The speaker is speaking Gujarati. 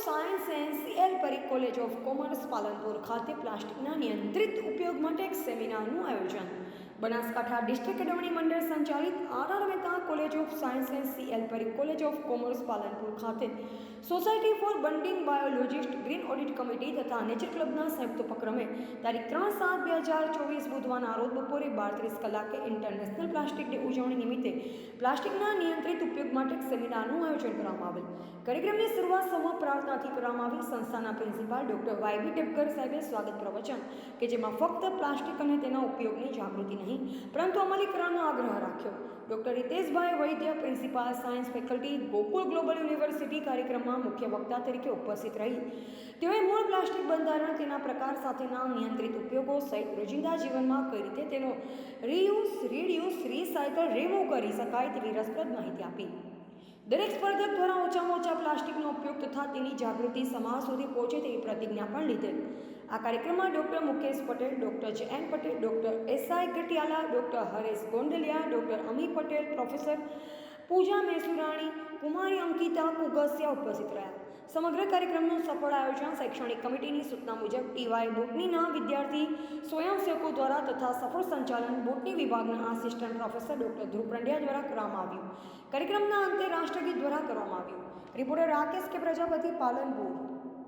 Science and CL college of commerce Palanpur ખાતે પ્લાસ્ટિકના નિયંત્રિત ઉપયોગ માટે એક સેમિનારનું આયોજન. બનાસકાંઠા ડિસ્ટ્રિક્ટ કેળવણી મંડળ સંચાલિત RR Mehta college of science and CL college of commerce Palanpur ખાતે society for budding biologist green audit committee તથા નેચર ક્લબના સંયુક્ત ઉપક્રમે તારીખ 3/7/2024 બુધવારના રોજ બપોરે 12:30 કલાકે ઇન્ટરનેશનલ પ્લાસ્ટિક ડે ઉજવણી નિમિત્તે પ્લાસ્ટિકના નિયંત્રિત ઉપયોગ માટે એક સેમિનારનું આયોજન કરવામાં આવેલ. કાર્યક્રમની શરૂઆત સમૂહ પ્રાર્થનાથી કરવામાં આવી. સંસ્થાના પ્રિન્સિપાલ ડોક્ટર YB ટેપકર સાહેબે સ્વાગત પ્રવચન કે જેમાં ફક્ત પ્લાસ્ટિક અને તેના ઉપયોગની જાગૃતિ નહીં પરંતુ અમલીકરણનો આગ્રહ રાખ્યો. Doctor Hiteshbhai Vaidya, principal science faculty, Gokul global university કાર્યક્રમમાં મુખ્ય વક્તા તરીકે ઉપસ્થિત રહી તેઓએ મૂળ પ્લાસ્ટિક બંધારણ, તેના પ્રકાર સાથેના નિયંત્રિત ઉપયોગો સહિત રોજિંદા જીવનમાં કઈ રીતે તેનો રીયુઝ, રીડ્યુસ, રીસાયકલ, રિમૂવ કરી શકાય તેવી રસપ્રદ માહિતી આપી. દરેક સ્પર્ધક દ્વારા ઓછામાં ઓછા પ્લાસ્ટિકનો ઉપયોગ તથા તેની જાગૃતિ સમાજ સુધી પહોંચે તેવી પ્રતિજ્ઞા પણ લીધેલ. આ કાર્યક્રમમાં doctor Mukesh Patel, doctor JN Patel, doctor SI Gatiyala, doctor Haresh Gondaliya, doctor Ami Patel, professor Pooja Mesurani, Kumari Ankita Kugasiya ઉપસ્થિત રહ્યા. સમગ્ર કાર્યક્રમનું સફળ આયોજન શૈક્ષણિક કમિટીની સૂચના મુજબ TY બોટનીના વિદ્યાર્થી સ્વયંસેવકો દ્વારા તથા સફળ સંચાલન બોટની વિભાગના આસિસ્ટન્ટ પ્રોફેસર ડૉક્ટર ધ્રુવ પંડ્યા દ્વારા કરવામાં આવ્યું. કાર્યક્રમના અંતે રાષ્ટ્રગીત દ્વારા કરવામાં આવ્યું. રિપોર્ટર રાકેશ કે પ્રજાપતિ, પાલનપુર.